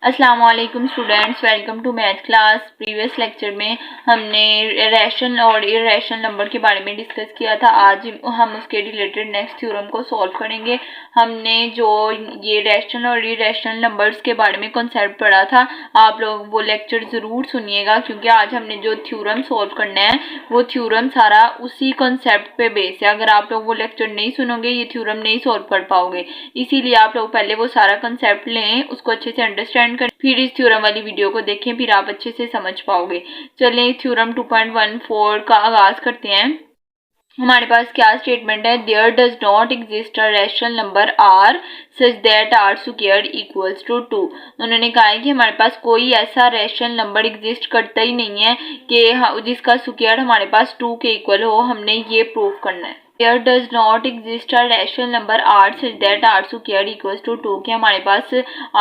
अस्सलाम वालेकुम students, welcome to math class. Previous lecture में हमने रैशनल और इर्रेशनल नंबर के बारे में डिस्कस किया था। आज हम उसके रिलेटेड नेक्स्ट थ्योरम को सॉल्व करेंगे। हमने जो ये रैशनल और इर्रेशनल नंबर्स के बारे में कॉन्सेप्ट पढ़ा था, आप लोग वो लेक्चर ज़रूर सुनिएगा, क्योंकि आज हमने जो थ्योरम सॉल्व करना है वो थ्योरम सारा उसी कॉन्सेप्ट पे बेस है। अगर आप लोग वो लेक्चर नहीं सुनोगे ये थ्योरम नहीं सॉल्व कर पाओगे। इसीलिए आप लोग पहले वो सारा कॉन्सेप्ट लें, उसको अच्छे से अंडरस्टैंड करें, फिर इस थ्योरम वाली वीडियो को देखें, फिर आप अच्छे से समझ पाओगे। चलें थ्योरम 2.14 का आगाज करते हैं। हमारे पास क्या स्टेटमेंट है? There does not exist a rational number r such that r squared equals to 2। उन्होंने कहा है कि हमारे पास कोई ऐसा रैशनल नंबर एग्जिस्ट करता ही नहीं है कि जिसका स्क्वायर हमारे पास 2 के इक्वल हो। हमने ये प्रूव करना है। There does not exist a rational number r such that r squared equals to 2 कि हमारे पास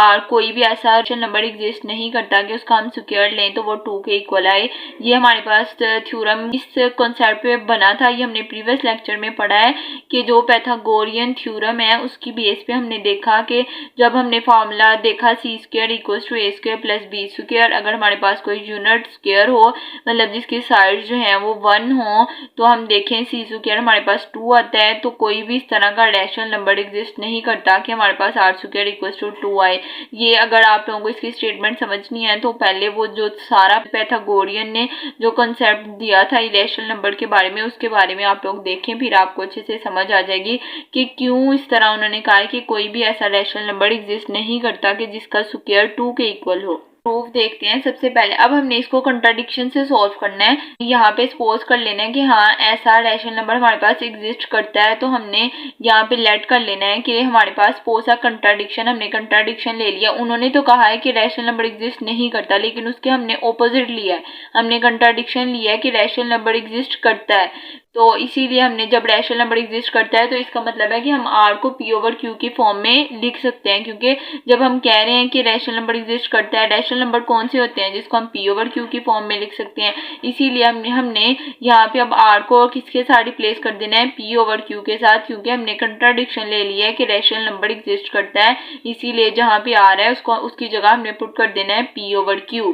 r कोई भी ऐसा रैशनल नंबर एग्जिस्ट नहीं करता कि उसका हम स्क्वायर लें तो वो 2 के इक्वल आए। ये हमारे पास थ्योरम इस कॉन्सेप्ट पे बना था। ये हमने प्रीवियस लेक्चर में पढ़ा है कि जो पैथागोरियन थ्योरम है उसकी बेस पे हमने देखा कि जब हमने फार्मूला देखा C square equals to A square plus B square, अगर हमारे पास कोई यूनिट स्क्वायर हो, मतलब जिसकी साइड जो है वो 1 हो, तो हम देखें सी स्क्वायर हमारे पास 2 आता है, तो कोई भी इस तरह का रैशनल नंबर एग्जिस्ट नहीं करता कि हमारे पास आर स्क्वायर इक्वल्स टू 2 आए। ये अगर आप लोगों को इसकी स्टेटमेंट समझनी है तो पहले वो जो सारा पैथागोरियन ने जो कॉन्सेप्ट दिया था रैशनल नंबर के बारे में, उसके बारे में आप लोग देखें, फिर आपको अच्छे से समझ आ जाएगी कि क्यों इस तरह उन्होंने कहा है कि कोई भी ऐसा रैशनल नंबर एग्जिस्ट नहीं करता कि जिसका स्क्वायर 2 के इक्वल हो। प्रूफ देखते हैं सबसे पहले। अब हमने इसको कंट्राडिक्शन से सॉल्व करना है। यहाँ पे सपोज कर लेना है कि हाँ ऐसा रैशनल नंबर हमारे पास एग्जिस्ट करता है, तो हमने यहाँ पे लेट कर लेना है कि हमारे पास सपोज अ कंट्राडिक्शन, हमने कंट्राडिक्शन ले लिया। उन्होंने तो कहा है कि रैशनल नंबर एग्जिस्ट नहीं करता, लेकिन उसके हमने ऑपोजिट लिया है, हमने कंट्राडिक्शन लिया है कि रैशनल नंबर एग्जिस्ट करता है। तो इसीलिए हमने जब रैशनल नंबर एग्जिस्ट करता है तो इसका मतलब है कि हम r को p ओवर q की फॉर्म में लिख सकते हैं, क्योंकि जब हम कह रहे हैं कि रैशनल नंबर एग्जिस्ट करता है, रैशनल नंबर कौन से होते हैं जिसको हम p ओवर q की फॉर्म में लिख सकते हैं। इसीलिए हमने यहाँ पे अब r को किसके साथ रिप्लेस कर देना है? p ओवर q के साथ, क्योंकि हमने कंट्राडिक्शन ले लिया है कि रैशनल नंबर एग्जिस्ट करता है। इसीलिए जहाँ पे r है उसकी जगह हमने पुट कर देना है p over q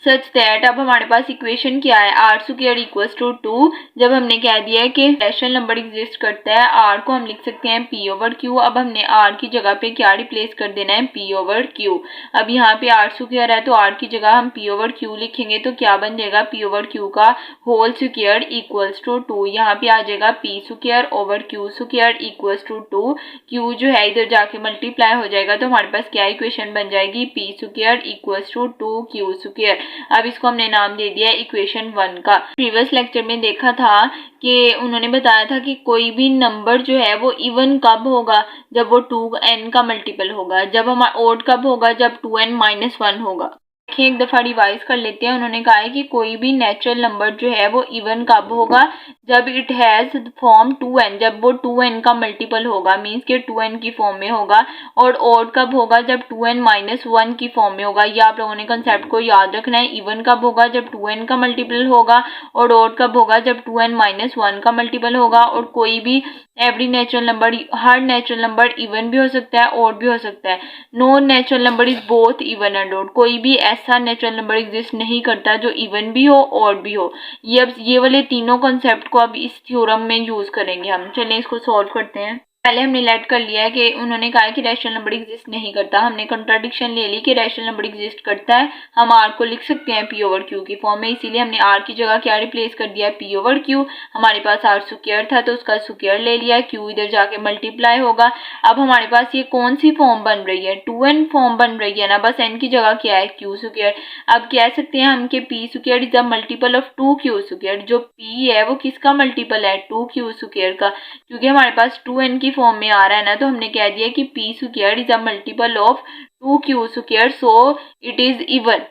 such that. अब हमारे पास इक्वेशन क्या है? R square equals to 2। जब हमने कह दिया है कि रैशनल नंबर एग्जिस्ट करता है, आर को हम लिख सकते हैं पी ओवर क्यू। अब हमने आर की जगह पे क्या रिप्लेस कर देना है? P over Q. अब यहाँ पे आर स्क्वायर है तो आर की जगह हम पी ओवर क्यू लिखेंगे तो क्या बन जाएगा? पी ओवर क्यू का होल स्क्वायर इक्वल्स टू 2। यहाँ पे आ जाएगा p square over q square equals to 2। Q जो है इधर जाके मल्टीप्लाई हो जाएगा, तो हमारे पास क्या इक्वेशन बन जाएगी? P square equals to 2 q square. अब इसको हमने नाम दे दिया इक्वेशन 1 का। प्रीवियस लेक्चर में देखा था कि उन्होंने बताया था कि कोई भी नंबर जो है वो इवन कब होगा? जब वो 2n का मल्टीपल होगा। जब हमारा ओड कब होगा? जब 2n माइनस 1 होगा। एक दफा रिवाइज कर लेते हैं। उन्होंने कहा है कि कोई भी नेचुरल नंबर जो है वो इवन कब होगा? जब इट हैज फॉर्म 2n, जब वो 2n का मल्टीपल होगा, मींस के 2n की फॉर्म में होगा। और ऑड कब होगा? जब 2n माइनस 1 की फॉर्म में होगा। ये आप लोगों ने कंसेप्ट को याद रखना है। इवन कब होगा? जब 2n का मल्टीपल होगा। और ऑड कब होगा? जब 2n माइनस 1 का मल्टीपल होगा। और कोई भी एवरी नेचुरल नंबर, हर नेचुरल नंबर इवन भी हो सकता है, ऑड भी हो सकता है। No natural number is both even and odd. कोई भी ऐसा नेचुरल नंबर एग्जिस्ट नहीं करता जो इवन भी हो ऑड भी हो। ये वाले तीनों कॉन्सेप्ट को अब इस थ्योरम में यूज करेंगे हम। चलें इसको सॉल्व करते हैं। पहले हमने लेट कर लिया है कि उन्होंने कहा कि रैशनल नंबर एग्जिस्ट नहीं करता। हमने कंट्राडिक्शन ले ली कि रैशनल नंबर एग्जिस्ट करता है। हम आर को लिख सकते हैं पी ओवर क्यू की फॉर्म में, इसीलिए हमने आर की जगह क्या रिप्लेस कर दिया? P over Q. हमारे पास आर स्क्वायर था तो उसका स्क्वायर ले लिया, क्यू इधर जाके मल्टीप्लाई होगा। अब हमारे पास ये कौन सी फॉर्म बन रही है? 2n फॉर्म बन रही है ना, बस n की जगह क्या है? Q square. अब कह सकते हैं हम कि P square is the multiple of 2 q square. जो p है वो किसका मल्टीपल है? 2 क्यू स्क्वायर का। क्योंकि हमारे पास 2n की फॉर्म में आ रहा है ना, तो हमने कह दिया कि p square is a multiple of 2 q square, so it is even.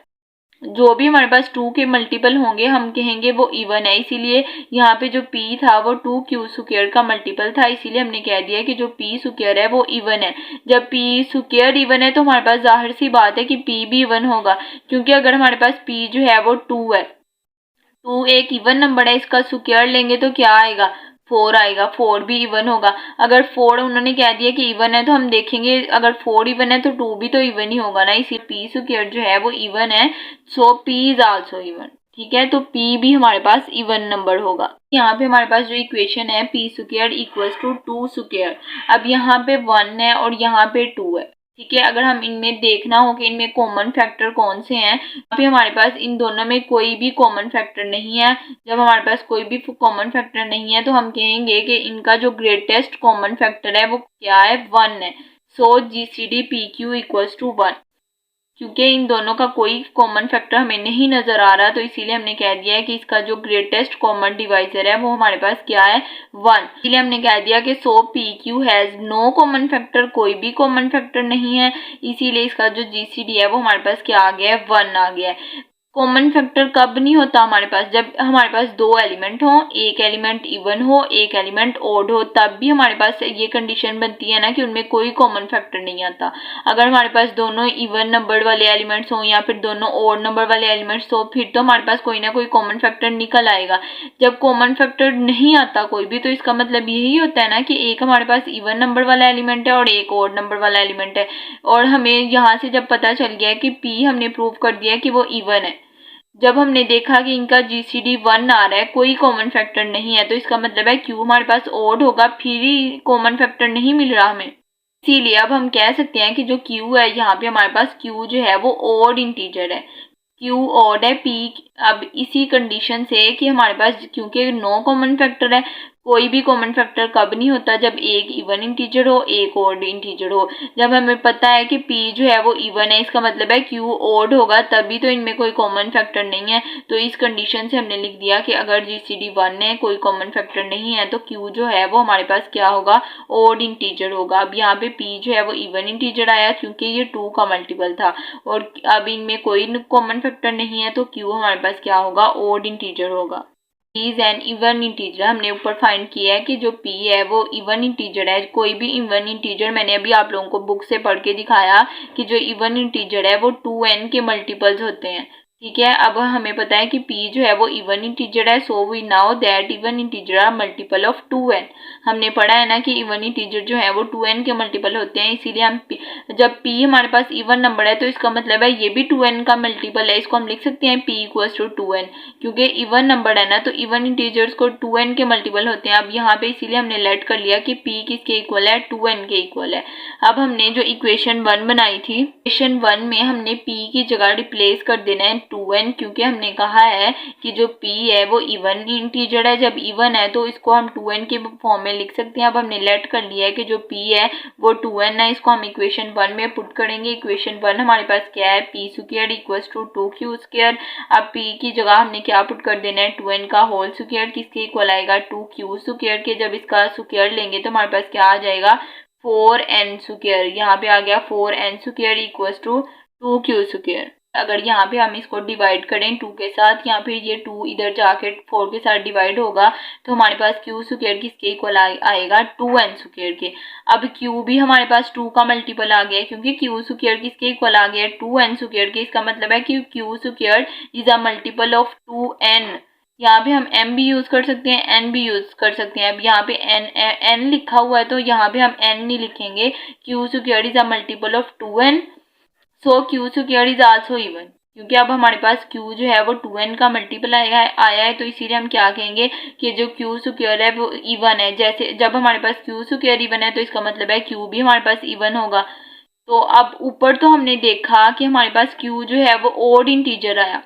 जो भी हमारे पास 2 के मल्टीपल होंगे हम कहेंगे वो इवन है। इसीलिए यहाँ पे जो p था वो 2 क्यू स्क्वायर का मल्टीपल था, इसीलिए हमने कह दिया कि जो p स्क्वायर है वो इवन है। जब p स्क्वायर इवन है तो हमारे पास जाहिर सी बात है कि p भी इवन होगा, क्योंकि अगर हमारे पास p जो है वो 2 है, 2 एक इवन नंबर है, इसका स्क्वायर लेंगे तो क्या आएगा? 4 आएगा, 4 भी इवन होगा। अगर 4 उन्होंने कह दिया कि इवन है तो हम देखेंगे अगर 4 इवन है तो 2 भी तो इवन ही होगा ना, इसी पी स्क्वायर जो है वो इवन है, सो पी इज आल्सो इवन। ठीक है, तो p भी हमारे पास इवन नंबर होगा। यहाँ पे हमारे पास जो इक्वेशन है p square equals to 2 square, अब यहाँ पे 1 है और यहाँ पे 2 है। ठीक है, अगर हम इनमें देखना हो कि इनमें कॉमन फैक्टर कौन से हैं, अभी हमारे पास इन दोनों में कोई भी कॉमन फैक्टर नहीं है। जब हमारे पास कोई भी कॉमन फैक्टर नहीं है तो हम कहेंगे कि इनका जो ग्रेटेस्ट कॉमन फैक्टर है वो क्या है, 1 है। So GCD P Q equals to 1। क्योंकि इन दोनों का कोई कॉमन फैक्टर हमें नहीं नजर आ रहा, तो इसीलिए हमने कह दिया है कि इसका जो ग्रेटेस्ट कॉमन डिवाइजर है वो हमारे पास क्या है, 1। इसलिए हमने कह दिया कि so P Q has no common factor, कोई भी कॉमन फैक्टर नहीं है, इसीलिए इसका जो जीसीडी है वो हमारे पास क्या आ गया है, 1 आ गया है। कॉमन फैक्टर कब नहीं होता हमारे पास, जब हमारे पास दो एलिमेंट हो, एक एलिमेंट इवन हो एक एलिमेंट ओड हो, तब भी हमारे पास ये कंडीशन बनती है ना कि उनमें कोई कॉमन फैक्टर नहीं आता। अगर हमारे पास दोनों इवन नंबर वाले एलिमेंट्स हो या फिर दोनों ओड नंबर वाले एलिमेंट्स हो, फिर तो हमारे पास कोई ना कोई कॉमन फैक्टर निकल आएगा। जब कॉमन फैक्टर नहीं आता कोई भी, तो इसका मतलब यही होता है ना कि एक हमारे पास इवन नंबर वाला एलिमेंट है और एक ओड नंबर वाला एलिमेंट है। और हमें यहाँ से जब पता चल गया कि p हमने प्रूव कर दिया कि वो इवन है, जब हमने देखा कि इनका जीसीडी 1 आ रहा है, कोई कॉमन फैक्टर नहीं है, तो इसका मतलब है क्यू हमारे पास ओड होगा, फिर ही कॉमन फैक्टर नहीं मिल रहा हमें। इसीलिए अब हम कह सकते हैं कि जो क्यू है यहाँ पे हमारे पास क्यू जो है वो ओड इंटीजर है, क्यू ओड है p। अब इसी कंडीशन से कि हमारे पास क्योंकि नो कॉमन फैक्टर है, कोई भी कॉमन फैक्टर कब नहीं होता, जब एक इवन इंटीजर हो एक ओड इंटीजर हो। जब हमें पता है कि p जो है वो इवन है, इसका मतलब है q ओड होगा, तभी तो इनमें कोई कॉमन फैक्टर नहीं है। तो इस कंडीशन से हमने लिख दिया कि अगर जीसीडी 1 है, कोई कॉमन फैक्टर नहीं है, तो q जो है वो हमारे पास क्या होगा, ओड इंटीजर होगा। अब यहाँ पे p जो है वो इवन इंटीजर आया क्योंकि ये 2 का मल्टीपल था, और अब इनमें कोई कॉमन फैक्टर नहीं है, तो q हमारे पास क्या होगा, ओड इंटीजर होगा। p is an even integer, हमने ऊपर फाइंड किया है कि जो p है वो इवन इंटीजर है। कोई भी इवन इंटीजर, मैंने अभी आप लोगों को बुक से पढ़ के दिखाया कि जो इवन इंटीजर है वो 2n के मल्टीपल्स होते हैं। ठीक है, अब हमें पता है कि p जो है वो इवन इंटीजर है, so we now that even integer are multiple of 2n। हमने पढ़ा है ना कि इवन इंटीजर जो है वो 2n के मल्टीपल होते हैं, इसीलिए हम जब p हमारे पास इवन नंबर है तो इसका मतलब है ये भी 2n का मल्टीपल है। इसको हम लिख सकते हैं p इक्वल्स टू 2n, क्योंकि इवन नंबर है ना, तो इवन इंटीजर्स को 2n के मल्टीपल होते हैं। अब यहाँ पे इसीलिए हमने लेट कर लिया कि p किसके इक्वल है, 2n के इक्वल है। अब हमने जो इक्वेशन 1 बनाई थी, इक्वेशन 1 में हमने p की जगह रिप्लेस कर देना है 2n, क्योंकि हमने कहा है कि जो p है वो इवन इंटीजर है। जब इवन है तो इसको हम 2n के फॉर्म में लिख सकते हैं। अब हमने लेट कर लिया है कि जो p है वो 2n है, इसको हम इक्वेशन 1 में पुट करेंगे। इक्वेशन 1 हमारे पास क्या है, p square equals to 2q square. अब p की जगह हमने क्या पुट कर देना है, 2n का होल स्क्वायर, किसके इक्वल आएगा, 2q स्क्वायर के। जब इसका स्क्वायर लेंगे तो हमारे पास क्या आ जाएगा, 4n स्क्वायर। यहाँ पे आ गया 4n square equals to 2q square. अगर यहाँ पे हम इसको डिवाइड करें 2 के साथ, या फिर ये 2 इधर जाके 4 के साथ डिवाइड होगा, तो हमारे पास q स्क्वायर किसके इक्वल आएगा, 2n स्क्वायर के। अब q भी हमारे पास 2 का मल्टीपल आ गया है, क्योंकि q स्क्वायर किसके इक्वल आ गया है, 2n स्क्वायर के। इसका मतलब है कि q square is a multiple of 2n। यहाँ पे हम m भी यूज कर सकते हैं, n भी यूज कर सकते हैं। अब यहाँ पे n लिखा हुआ है तो यहाँ पे हम n नहीं लिखेंगे, q square is a multiple of 2n, so q square is also even. क्योंकि अब हमारे पास q जो है वो 2n का मल्टीपल आया है, तो इसीलिए हम क्या कहेंगे कि जो q स्क्वायर है वो इवन है। जैसे जब हमारे पास q स्क्वायर इवन है तो इसका मतलब है q भी हमारे पास इवन होगा। तो अब ऊपर तो हमने देखा कि हमारे पास q जो है वो ओड इंटीजर आया,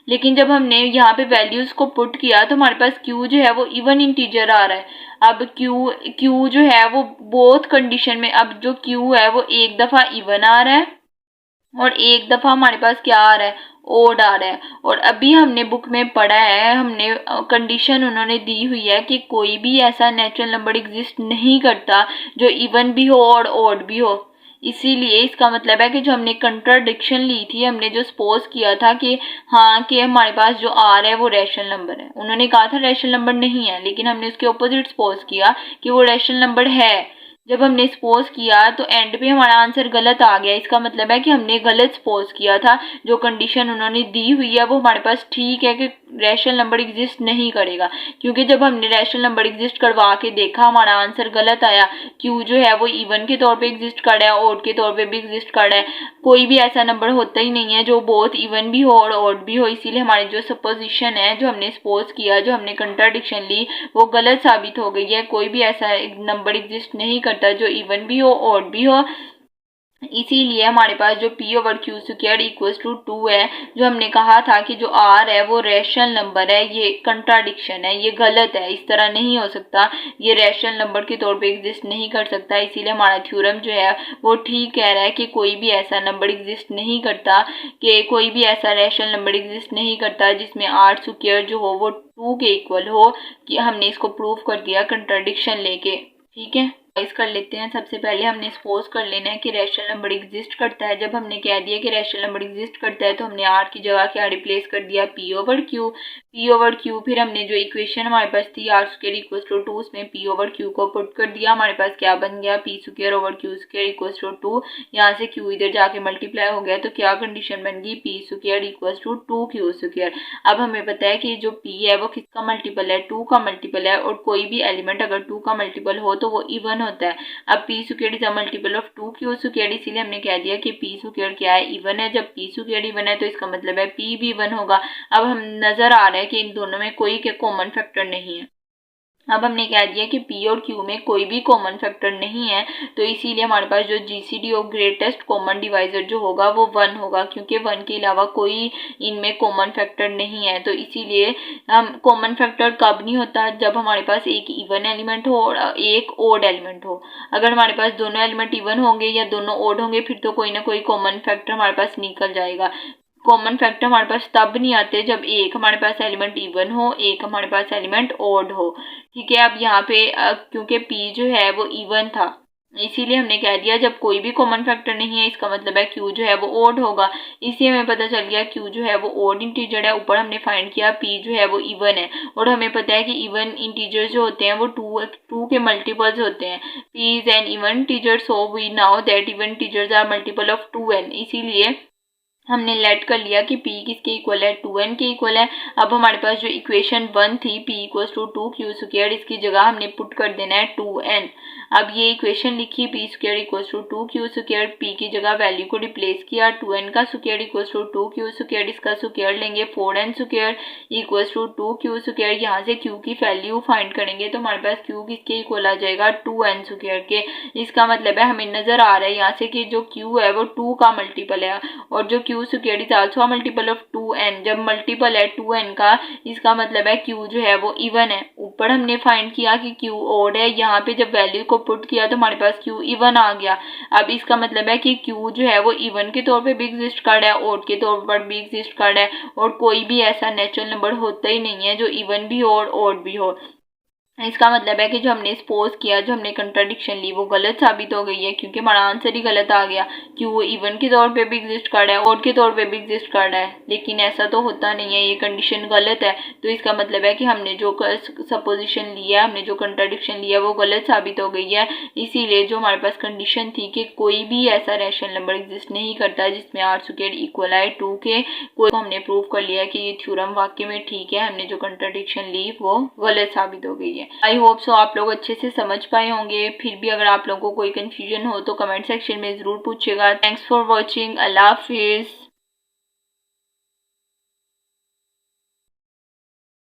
लेकिन जब हमने यहाँ पे वैल्यूज को पुट किया तो हमारे पास q जो है वो इवन इंटीजर आ रहा है। अब q जो है वो बोथ कंडीशन में, अब जो q है वो एक दफा इवन आ रहा है और एक दफा हमारे पास क्या आ रहा है, ओड आ रहा है। और अभी हमने बुक में पढ़ा है, हमने कंडीशन उन्होंने दी हुई है कि कोई भी ऐसा नेचुरल नंबर एग्जिस्ट नहीं करता जो इवन भी हो और ओड भी हो। इसीलिए इसका मतलब है कि जो हमने कंट्राडिक्शन ली थी, हमने जो सपोज किया था कि हाँ कि हमारे पास जो आर है वो रैशनल नंबर है, उन्होंने कहा था रैशनल नंबर नहीं है, लेकिन हमने उसके ऑपोजिट सपोज किया कि वो रैशनल नंबर है। जब हमने सपोज किया तो एंड पे हमारा आंसर गलत आ गया। इसका मतलब है कि हमने गलत सपोज किया था, जो कंडीशन उन्होंने दी हुई है वो हमारे पास ठीक है कि रैशनल नंबर एग्जिस्ट नहीं करेगा, क्योंकि जब हमने रैशनल नंबर एग्जिस्ट करवा के देखा हमारा आंसर गलत आया। क्यू जो है वो इवन के तौर पे एग्जिस्ट कर रहा है, ऑड के तौर पे भी एग्जिस्ट कर रहा है, कोई भी ऐसा नंबर होता ही नहीं है जो बोथ इवन भी हो और ऑड भी हो। इसीलिए हमारी जो सपोजिशन है, जो हमने सपोज किया, जो हमने कंट्राडिक्शन ली, वो गलत साबित हो गई है। कोई भी ऐसा नंबर एग्जिस्ट नहीं करता जो इवन भी हो ऑड भी हो। इसीलिए हमारे पास जो p over q square equals to 2 है, जो हमने कहा था कि जो r है वो रैशनल नंबर है, ये कंट्राडिक्शन है, ये गलत है, इस तरह नहीं हो सकता, ये रैशनल नंबर के तौर पे एग्जिस्ट नहीं कर सकता। इसीलिए हमारा थ्योरम जो है वो ठीक कह रहा है कि कोई भी ऐसा नंबर एग्जिस्ट नहीं करता, कि कोई भी ऐसा रैशनल नंबर एग्जिस्ट नहीं करता जिसमें r स्क्वायर जो हो वो 2 के इक्वल हो। कि हमने इसको प्रूव कर दिया कंट्राडिक्शन लेके। ठीक है, इस कर लेते हैं। सबसे पहले हमने सपोज कर लेना है कि रैशनल नंबर एग्जिस्ट करता है। जब हमने कह दिया कि रैशनल नंबर एग्जिस्ट करता है तो हमने r की जगह क्या रिप्लेस कर दिया, p ओवर क्यू। फिर हमने जो इक्वेशन हमारे पास थी r स्क्वायर इक्वल टू 2, उसमें p ओवर क्यू को पुट कर दिया। हमारे पास क्या बन गया, p square over q square equal to 2। यहाँ से q इधर जाके मल्टीप्लाई हो गया तो क्या कंडीशन बन गई, p square equal to 2q square. अब हमें पता है कि जो p है वो किसका मल्टीपल है, 2 का मल्टीपल है, और कोई भी एलिमेंट अगर 2 का मल्टीपल हो तो वो इवन होता है। अब p square is a multiple of 2q square, इसीलिए हमने कह दिया कि p स्क्वायर क्या है, इवन है। जब p स्क्वायर इवन है तो इसका मतलब है p भी इवन होगा। अब हम नजर आ रहा है कि इन दोनों में कोई के कॉमन फैक्टर नहीं है। अब हमने कह दिया कि p और q में कोई भी कॉमन फैक्टर नहीं है, तो इसीलिए हमारे पास जो GCD of greatest common divisor जो होगा वो 1 होगा, क्योंकि 1 के अलावा कोई इनमें कॉमन फैक्टर नहीं है। तो इसीलिए हम कॉमन फैक्टर कब नहीं होता, जब हमारे पास एक इवन एलिमेंट हो और एक ओड एलिमेंट हो। अगर हमारे पास दोनों एलिमेंट इवन होंगे या दोनों ओड होंगे फिर तो कोई ना कोई कॉमन फैक्टर हमारे पास निकल जाएगा। कॉमन फैक्टर हमारे पास तब नहीं आते जब एक हमारे पास एलिमेंट इवन हो, एक हमारे पास एलिमेंट ओड हो। ठीक है, अब यहाँ पे क्योंकि p जो है वो इवन था, इसीलिए हमने कह दिया जब कोई भी कॉमन फैक्टर नहीं है इसका मतलब है q जो है वो ओड होगा। इसी हमें पता चल गया q जो है वो ओड इंटीजर है। ऊपर हमने फाइंड किया p जो है वो इवन है, और हमें पता है कि इवन इंटीजर जो होते हैं वो 2 के मल्टीपल्स होते हैं। p is an even integer, so we now that even integers are multiple of 2n। इसीलिए हमने लेट कर लिया कि p किसके इक्वल है, 2n के इक्वल है। अब हमारे पास जो इक्वेशन 1 थी p equal to 2q square, इसकी जगह हमने पुट कर देना है 2n। अब ये इक्वेशन लिखी p square equal to 2q square, p की जगह वैल्यू को रिप्लेस किया, 2n का square equal to 2q square, इसका स्क्वायर लेंगे 4n square equal to 2q square. यहाँ से q की वैल्यू फाइंड करेंगे तो हमारे पास q किसके इक्वल आ जाएगा, 2n स्क्वायर के। इसका मतलब है हमें नजर आ रहा है यहाँ से कि जो q है वो 2 का मल्टीपल है, और जो q square is also a multiple of 2n। जब मल्टीपल है 2n का, इसका मतलब है q जो है वो इवन है। ऊपर हमने फाइंड किया कि q ओड है, यहाँ पे जब वैल्यू को पुट किया तो हमारे पास q इवन आ गया। अब इसका मतलब है कि q जो है वो इवन के तौर पे भी एग्जिस्ट कर रहा है, ओड के तौर पर भी एग्जिस्ट कर रहा है, और कोई भी ऐसा नेचुरल नंबर होता ही नहीं है जो इवन भी हो और ओड भी हो। इसका मतलब है कि जो हमने सपोज किया, जो हमने कंट्राडिक्शन ली, वो गलत साबित हो गई है, क्योंकि हमारा आंसर ही गलत आ गया कि वो इवन के तौर पे भी एग्जिस्ट कर रहा है, ओड के तौर पे भी एग्जिस्ट कर रहा है। लेकिन ऐसा तो होता नहीं है, ये कंडीशन गलत है। तो इसका मतलब है कि हमने जो सपोजिशन लिया, हमने जो कंट्राडिक्शन लिया, वो गलत साबित हो गई है। इसीलिए जो हमारे पास कंडीशन थी कि कोई भी ऐसा रैशनल नंबर एग्जिस्ट नहीं करता जिसमें r स्क्वायर इक्वल आए 2 के, कोई हमने प्रूव कर लिया कि ये थ्योरम वाकई में ठीक है। हमने जो कंट्राडिक्शन ली वो गलत साबित हो गई है। आई होप सो आप लोग अच्छे से समझ पाए होंगे। फिर भी अगर आप लोगों को कोई कंफ्यूजन हो तो कमेंट सेक्शन में जरूर पूछेगा। Thanks for watching. Allah Hafiz.